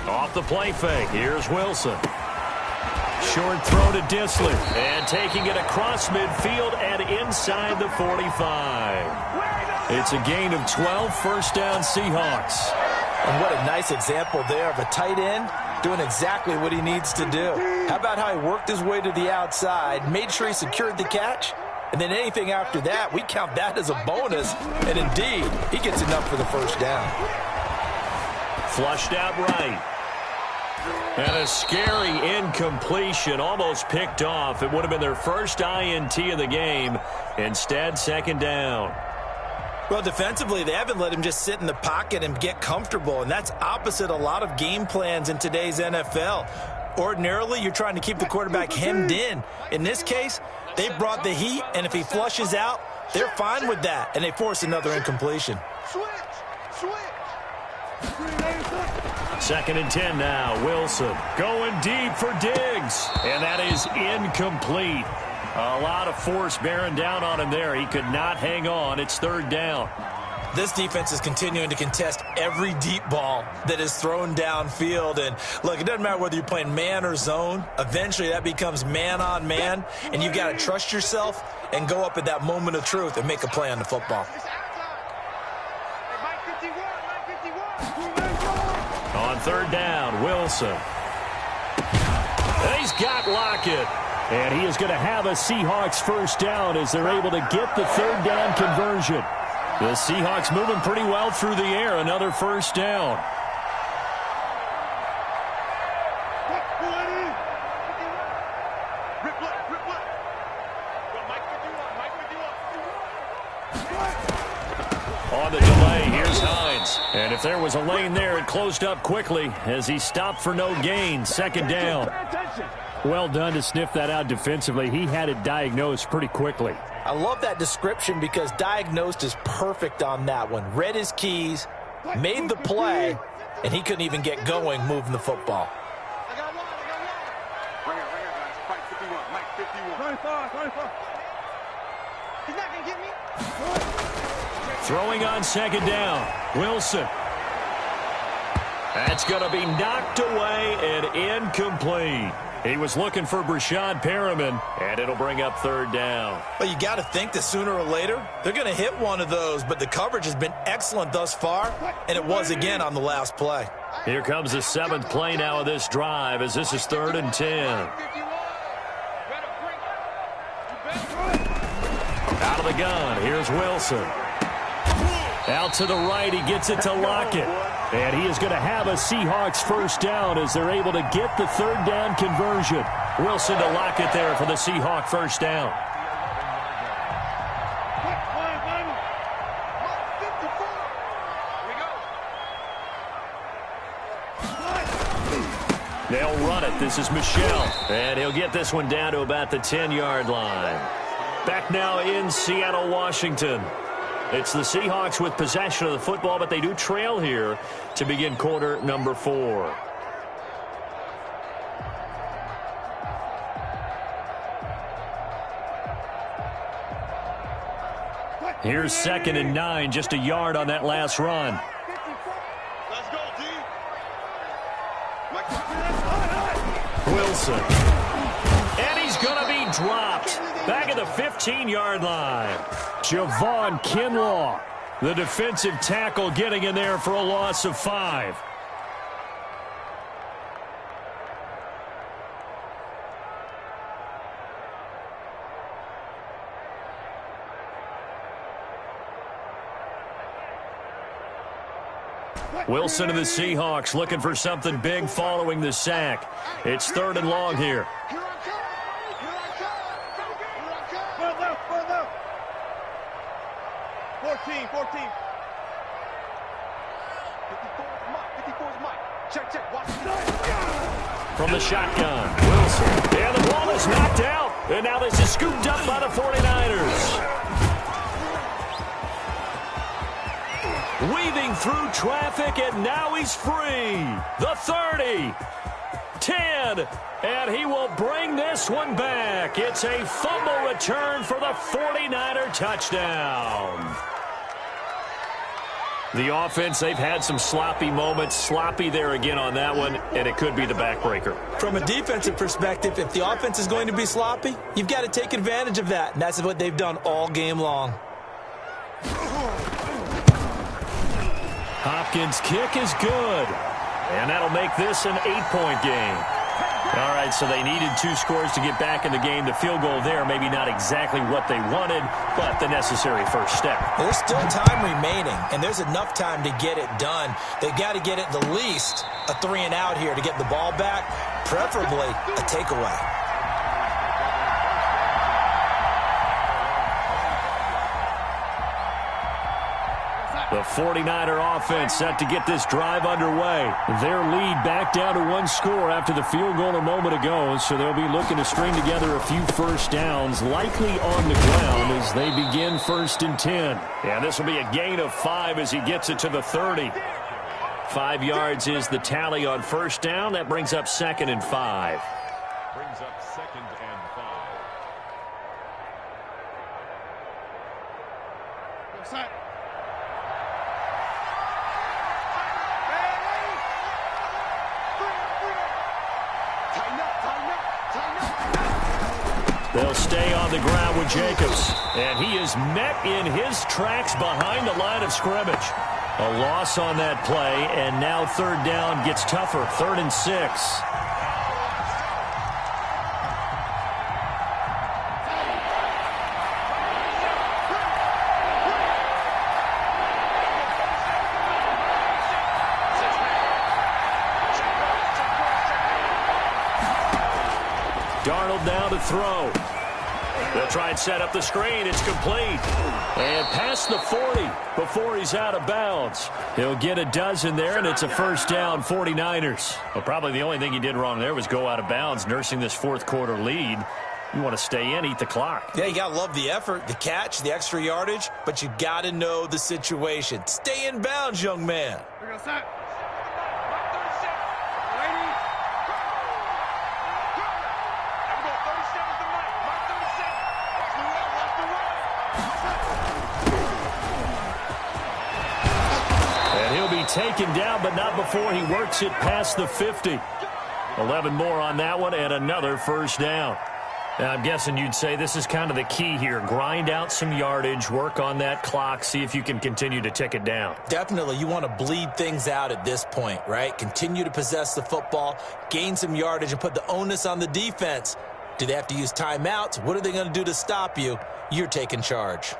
Off the play fake. Here's Wilson. Short throw to Dissler. And taking it across midfield and inside the 45. It's a gain of 12, 1st down Seahawks. And what a nice example there of a tight end doing exactly what he needs to do. How about how he worked his way to the outside, made sure he secured the catch, and then anything after that, we count that as a bonus. And indeed, he gets enough for the 1st down. Flushed out right. And a scary incompletion, almost picked off. It would have been their first INT of the game. Instead, 2nd down. Well, defensively, they haven't let him just sit in the pocket and get comfortable, and that's opposite a lot of game plans in today's NFL. Ordinarily, you're trying to keep the quarterback hemmed in. In this case, they brought the heat, and if he flushes out, they're fine with that, and they force another incompletion. Switch. 2nd and 10 now. Wilson going deep for Diggs. And that is incomplete. A lot of force bearing down on him there. He could not hang on. It's third down. This defense is continuing to contest every deep ball that is thrown downfield. And, look, it doesn't matter whether you're playing man or zone. Eventually, that becomes man-on-man, and you've got to trust yourself and go up at that moment of truth and make a play on the football. On third down, Wilson. He's got Lockett. And he is going to have a Seahawks first down as they're able to get the third down conversion. The Seahawks moving pretty well through the air. Another first down. On the delay, here's Hines. And if there was a lane there, it closed up quickly as he stopped for no gain. Second down. Well done to sniff that out defensively. He had it diagnosed pretty quickly. I love that description because diagnosed is perfect on that one. Read his keys, made the play, and he couldn't even get going moving the football. I got one. Right here, guys. Mike 51. Mike 51. 25. He's not going to get me. Throwing on second down. Wilson. That's going to be knocked away and incomplete. He was looking for Brashad Perriman, and it'll bring up third down. Well, you got to think that sooner or later, they're going to hit one of those, but the coverage has been excellent thus far, and it was again on the last play. Here comes the seventh play now of this drive as this is 3rd and 10. Out of the gun, here's Wilson. Out to the right, he gets it to Lockett. And he is going to have a Seahawks first down as they're able to get the third down conversion. Wilson to Lockett there for the Seahawk first down. They'll run it. This is Michelle. And he'll get this one down to about the 10-yard line. Back now in Seattle, Washington. It's the Seahawks with possession of the football, but they do trail here to begin quarter number 4. Here's 2nd and 9, just a yard on that last run. Let's go, D. Wilson. And he's going to be dropped. Back at the 15-yard line. Javon Kinlaw, the defensive tackle, getting in there for a loss of 5. Wilson and the Seahawks looking for something big following the sack. It's 3rd and long here. 14. 54's Mike. Check. Watch it. From the shotgun, Wilson. And the ball is knocked out. And now this is scooped up by the 49ers. Weaving through traffic, and now he's free. The 30. 10. And he will bring this one back. It's a fumble return for the 49er touchdown. The offense, they've had some sloppy moments. Sloppy there again on that one, and it could be the backbreaker. From a defensive perspective, if the offense is going to be sloppy, you've got to take advantage of that, and that's what they've done all game long. Hopkins' kick is good, and that'll make this an 8-point game. All right, so they needed 2 scores to get back in the game. The field goal there, maybe not exactly what they wanted, but the necessary first step. There's still time remaining, and there's enough time to get it done. They've got to get it the least a 3-and-out here to get the ball back, preferably a takeaway. The 49er offense set to get this drive underway. Their lead back down to 1 score after the field goal a moment ago, so they'll be looking to string together a few first downs, likely on the ground as they begin 1st and 10. And this will be a gain of 5 as he gets it to the 30. 5 yards is the tally on first down. That brings up 2nd and 5. Brings up 2nd and 5. stay on the ground with Jacobs. And he is met in his tracks behind the line of scrimmage. A loss on that play, and now third down gets tougher. 3rd and 6. Darnold now to throw. They'll try and set up the screen. It's complete. And past the 40 before he's out of bounds. He'll get a dozen there, and it's a first down, 49ers. Well, probably the only thing he did wrong there was go out of bounds, nursing this fourth-quarter lead. You want to stay in, eat the clock. Yeah, you got to love the effort, the catch, the extra yardage, but you got to know the situation. Stay in bounds, young man. We're going to set. Taken down, but not before he works it past the 50. 11 more on that one, and another first down. Now, I'm guessing you'd say this is kind of the key here. Grind out some yardage, work on that clock, see if you can continue to tick it down. Definitely. You want to bleed things out at this point, right? Continue to possess the football, gain some yardage, and put the onus on the defense. Do they have to use timeouts? What are they going to do to stop you? You're taking charge.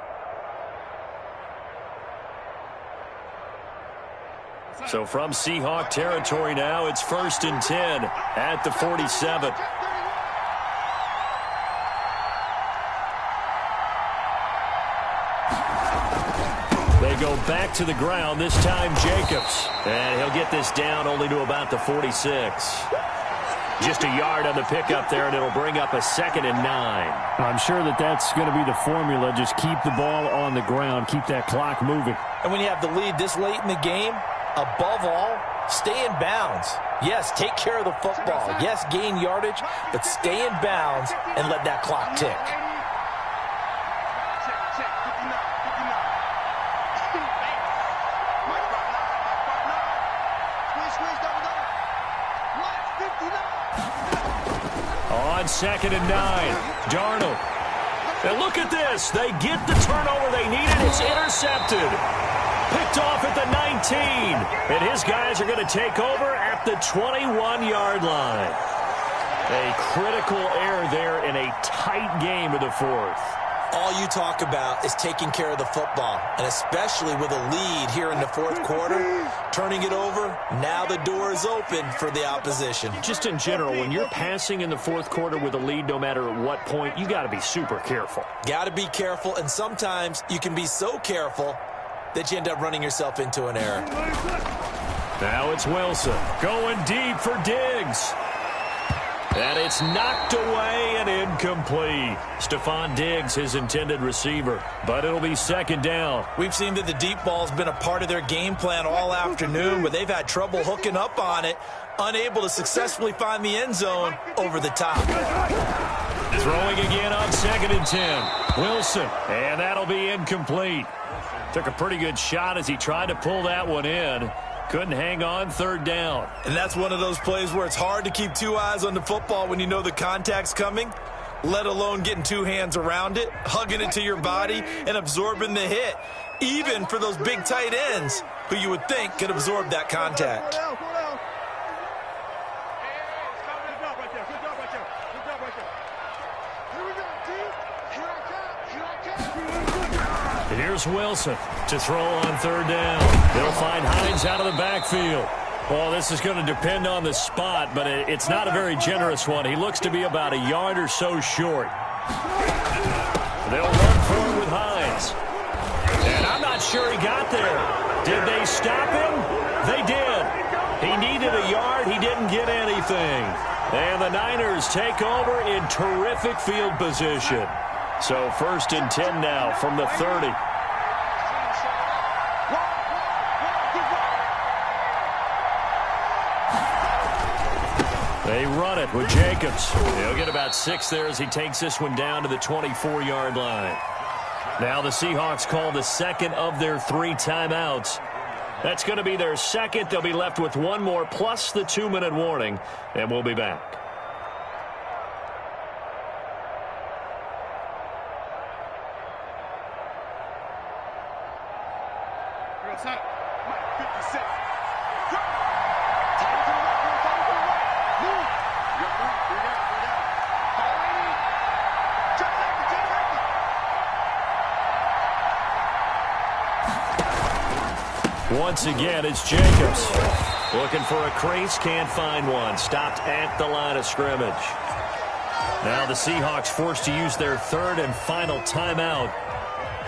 So from Seahawk territory now, it's 1st and 10 at the 47. They go back to the ground, this time Jacobs. And he'll get this down only to about the 46. Just a yard on the pickup there, and it'll bring up a 2nd and 9. I'm sure that's going to be the formula. Just keep the ball on the ground, keep that clock moving. And when you have the lead this late in the game, above all, stay in bounds. Yes, take care of the football. Yes, gain yardage, but stay in bounds and let that clock tick. On 2nd and 9, Darnold. And look at this. They get the turnover they needed. It's intercepted. Picked off at the 19. And his guys are going to take over at the 21-yard line. A critical error there in a tight game of the fourth. All you talk about is taking care of the football, and especially with a lead here in the fourth quarter, turning it over, now the door is open for the opposition. Just in general, when you're passing in the fourth quarter with a lead, no matter at what point, you got to be super careful. Got to be careful, and sometimes you can be so careful that you end up running yourself into an error. Now it's Wilson going deep for Diggs. And it's knocked away and incomplete. Stephon Diggs, his intended receiver. But it'll be 2nd down. We've seen that the deep ball's been a part of their game plan all afternoon, but they've had trouble hooking up on it, unable to successfully find the end zone over the top. Throwing again on 2nd and 10. Wilson, and that'll be incomplete. Took a pretty good shot as he tried to pull that one in. Couldn't hang on, 3rd down. And that's one of those plays where it's hard to keep two eyes on the football when you know the contact's coming, let alone getting two hands around it, hugging it to your body, and absorbing the hit, even for those big tight ends who you would think could absorb that contact. Here's Wilson to throw on 3rd down. They'll find Hines out of the backfield. Well, this is going to depend on the spot, but it's not a very generous one. He looks to be about a yard or so short. They'll run forward with Hines. And I'm not sure he got there. Did they stop him? They did. He needed a yard. He didn't get anything. And the Niners take over in terrific field position. So 1st and 10 now from the 30. They run it with Jacobs. He'll get about 6 there as he takes this one down to the 24-yard line. Now the Seahawks call the 2nd of their 3 timeouts. That's going to be their 2nd. They'll be left with 1 more plus the 2-minute warning, and we'll be back. Once again, it's Jacobs. Looking for a crease, can't find one. Stopped at the line of scrimmage. Now the Seahawks forced to use their third and final timeout.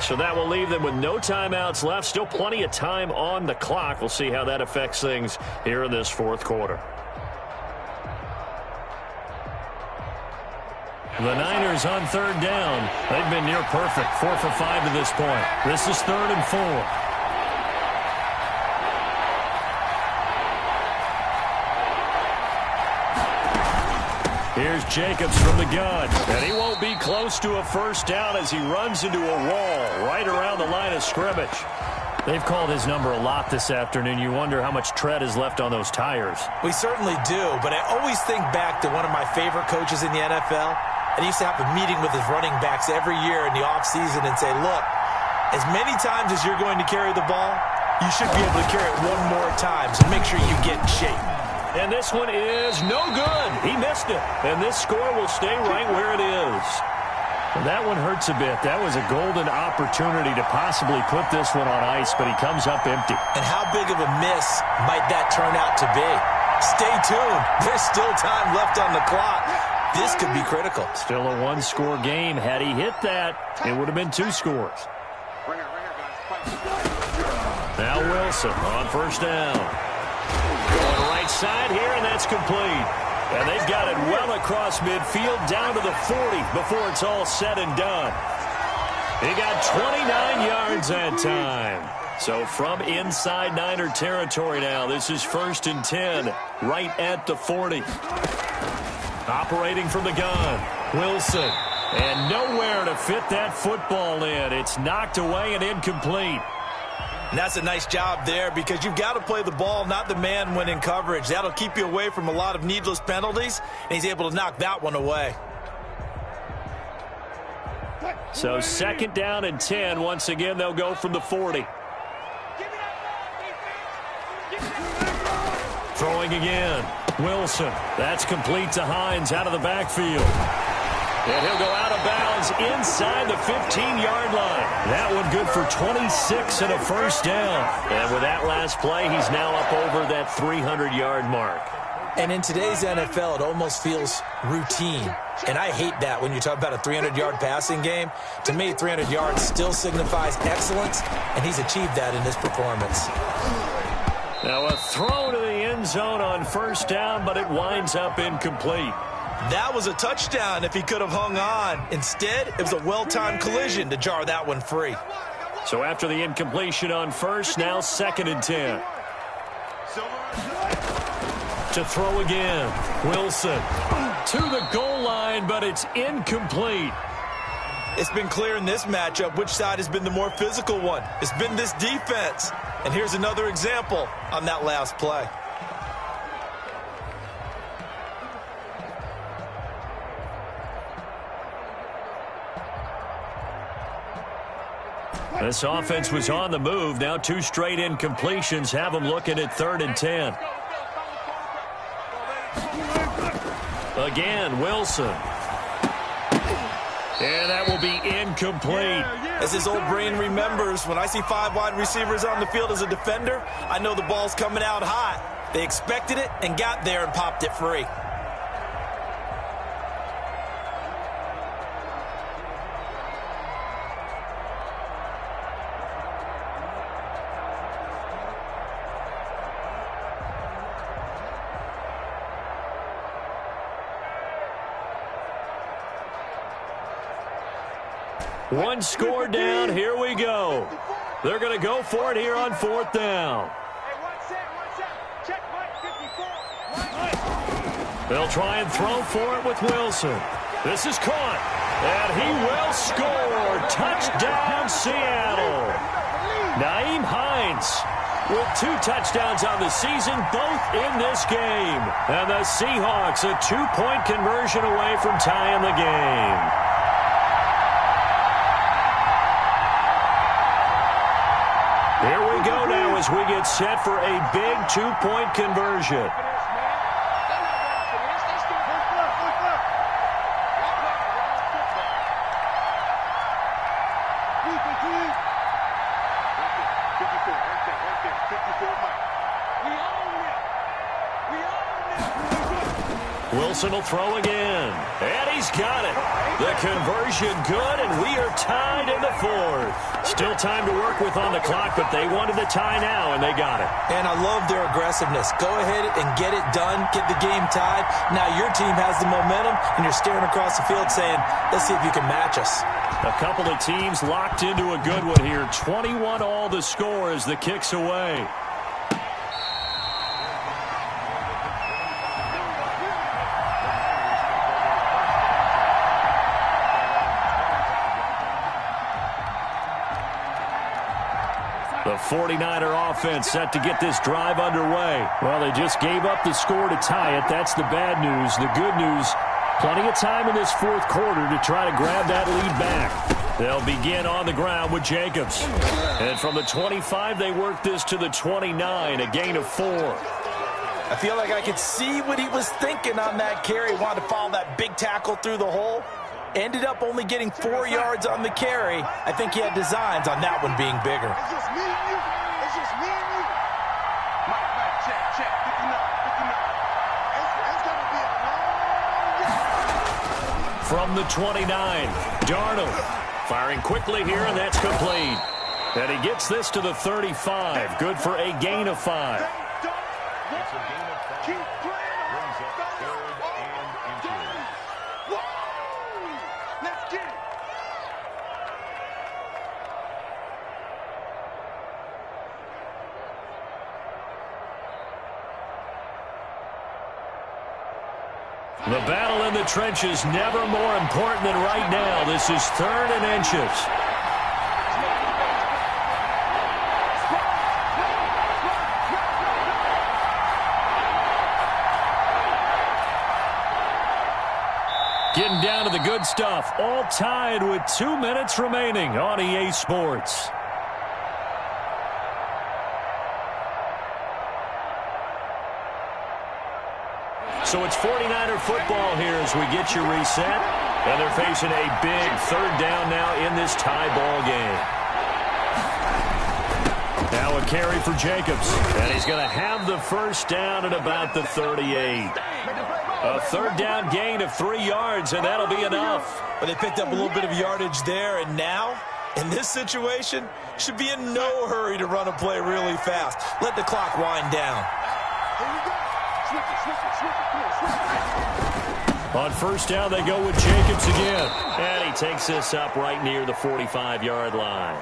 So that will leave them with no timeouts left. Still plenty of time on the clock. We'll see how that affects things here in this fourth quarter. The Niners on third down. They've been near perfect. 4 for 5 to this point. This is 3rd and 4. Here's Jacobs from the gun, and he won't be close to a first down as he runs into a wall right around the line of scrimmage. They've called his number a lot this afternoon. You wonder how much tread is left on those tires. We certainly do, but I always think back to one of my favorite coaches in the NFL, and he used to have a meeting with his running backs every year in the offseason and say, look, as many times as you're going to carry the ball, you should be able to carry it one more time, so make sure you get in shape. And this one is no good. He missed it. And this score will stay right where it is. And that one hurts a bit. That was a golden opportunity to possibly put this one on ice, but he comes up empty. And how big of a miss might that turn out to be? Stay tuned. There's still time left on the clock. This could be critical. Still a one-score game. Had he hit that, it would have been 2 scores. Now Wilson on first down. Going right side here, and that's complete. And they've got it well across midfield, down to the 40 before it's all said and done. He got 29 yards that time. So from inside Niner territory now, this is 1st and 10, right at the 40. Operating from the gun, Wilson. And nowhere to fit that football in. It's knocked away and incomplete. And that's a nice job there because you've got to play the ball, not the man when in coverage. That'll keep you away from a lot of needless penalties, and he's able to knock that one away. So 2nd down and 10. Once again, they'll go from the 40. Throwing again. Wilson. That's complete to Hines out of the backfield. And he'll go out of bounds inside the 15-yard line. That one good for 26 and a first down. And with that last play, he's now up over that 300-yard mark. And in today's NFL, it almost feels routine. And I hate that when you talk about a 300-yard passing game. To me, 300 yards still signifies excellence, and he's achieved that in this performance. Now a throw to the end zone on first down, but it winds up incomplete. That was a touchdown if he could have hung on. Instead, it was a well-timed collision to jar that one free. So after the incompletion on first, now 2nd and 10. To throw again. Wilson to the goal line, but it's incomplete. It's been clear in this matchup which side has been the more physical one. It's been this defense. And here's another example on that last play. This offense was on the move. Now 2 straight incompletions have them looking at 3rd and 10. Again, Wilson. And that will be incomplete. As his old brain remembers, when I see 5 wide receivers on the field as a defender, I know the ball's coming out hot. They expected it and got there and popped it free. One score down. Here we go. They're going to go for it here on 4th down. They'll try and throw for it with Wilson. This is caught. And he will score. Touchdown, Seattle. Nyheim Hines with 2 touchdowns on the season, both in this game. And the Seahawks a 2-point conversion away from tying the game. Here we go now as we get set for a big 2-point conversion. Wilson will throw again. And he's got it. The conversion good, and we are tied in the fourth. Still time to work with on the clock, but they wanted the tie now, and they got it. And I love their aggressiveness. Go ahead and get it done. Get the game tied. Now your team has the momentum, and you're staring across the field saying, let's see if you can match us. A couple of teams locked into a good one here. 21 all the score as the kick's away. The 49er offense set to get this drive underway. Well, they just gave up the score to tie it. That's the bad news. The good news, plenty of time in this fourth quarter to try to grab that lead back. They'll begin on the ground with Jacobs. And from the 25, they work this to the 29, a gain of 4. I feel like I could see what he was thinking on that carry. Wanted to follow that big tackle through the hole. Ended up only getting 4 yards on the carry. I think he had designs on that one being bigger. It's just me and you. It's just me and you. Mike, check. Picking up. It's going to be a long game. From the 29, Darnold firing quickly here, and that's complete. And he gets this to the 35. Good for a gain of 5. Keep playing on. Let's get it. The battle in the trenches never more important than right now. This is 3rd and inches. Getting down to the good stuff. All tied with 2 minutes remaining on EA Sports. So it's 49er football here as we get you reset. And they're facing a big 3rd down now in this tie ball game. Now a carry for Jacobs. And he's going to have the first down at about the 38. A 3rd down gain of 3 yards, and that'll be enough. But they picked up a little bit of yardage there, and now, in this situation, should be in no hurry to run a play really fast. Let the clock wind down. Here we go. Switch it. On first down, they go with Jacobs again. And he takes this up right near the 45-yard line.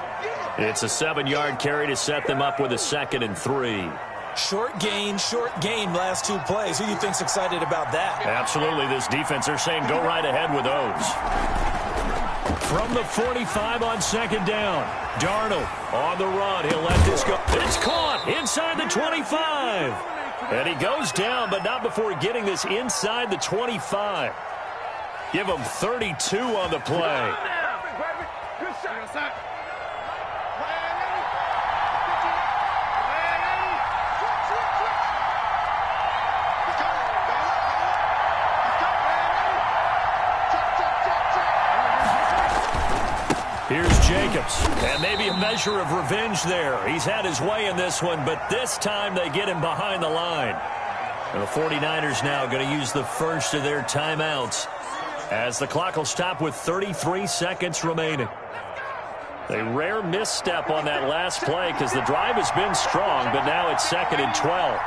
It's a 7-yard carry to set them up with a 2nd and 3. Short gain, last 2 plays. Who do you think's excited about that? Absolutely. This defense, they're saying go right ahead with those. From the 45 on 2nd down, Darnold on the run. He'll let this go. It's caught inside the 25. And he goes down, but not before getting this inside the 25. Give him 32 on the play. Good shot. Here's Jacobs, and maybe a measure of revenge there. He's had his way in this one, but this time they get him behind the line. And the 49ers now going to use the first of their timeouts as the clock will stop with 33 seconds remaining. A rare misstep on that last play because the drive has been strong, but now it's 2nd and 12.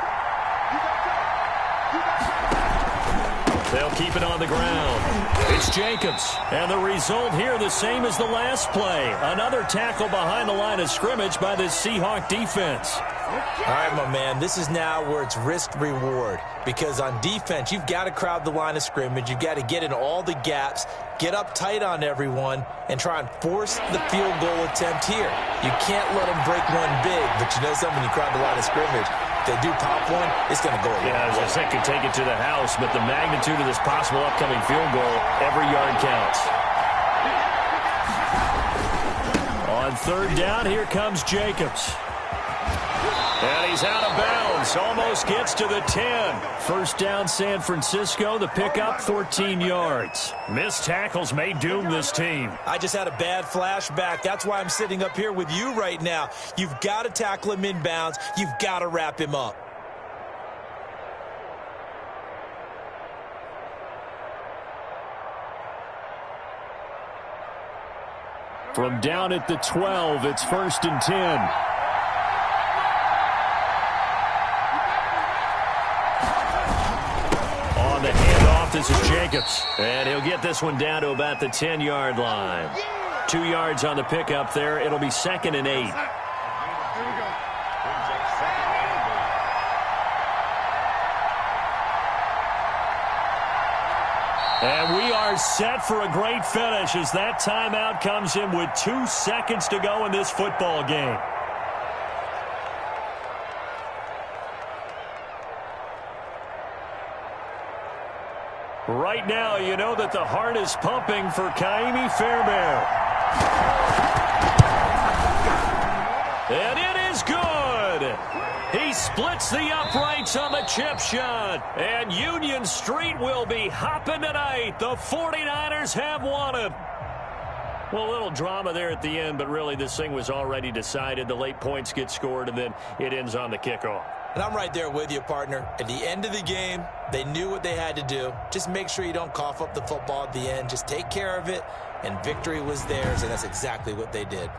They'll keep it on the ground. It's Jacobs. And the result here the same as the last play. Another tackle behind the line of scrimmage by the Seahawk defense. All right, my man, this is now where it's risk-reward. Because on defense, you've got to crowd the line of scrimmage. You've got to get in all the gaps, get up tight on everyone, and try and force the field goal attempt here. You can't let them break one big, but you know something, you crowd the line of scrimmage. If they do pop one, it's going to go a long way. Yeah, as I said, could take it to the house, but the magnitude of this possible upcoming field goal, every yard counts. On 3rd down, here comes Jacobs. And he's out of bounds. Almost gets to the 10. First down, San Francisco. The pickup, 14 yards. Missed tackles may doom this team. I just had a bad flashback. That's why I'm sitting up here with you right now. You've got to tackle him inbounds. You've got to wrap him up. From down at the 12, it's 1st and 10. On the handoff, this is Jacobs. And he'll get this one down to about the 10-yard line. 2 yards on the pickup there. It'll be 2nd and 8. And we are set for a great finish as that timeout comes in with 2 seconds to go in this football game. Right now, you know that the heart is pumping for Kaimi Fairbairn. And it is good. He splits the uprights on the chip shot. And Union Street will be hopping tonight. The 49ers have won it. Well, a little drama there at the end, but really this thing was already decided. The late points get scored, and then it ends on the kickoff. And I'm right there with you, partner. At the end of the game, they knew what they had to do. Just make sure you don't cough up the football at the end. Just take care of it, and victory was theirs, and that's exactly what they did.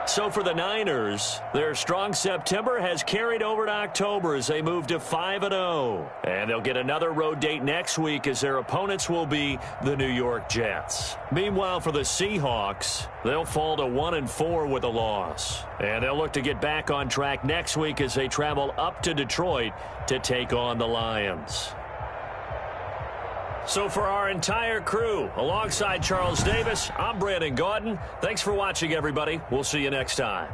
So for the Niners, their strong September has carried over to October as they move to 5-0. And they'll get another road date next week as their opponents will be the New York Jets. Meanwhile, for the Seahawks, they'll fall to 1-4 with a loss. And they'll look to get back on track next week as they travel up to Detroit to take on the Lions. So for our entire crew, alongside Charles Davis, I'm Brandon Gaudin. Thanks for watching, everybody. We'll see you next time.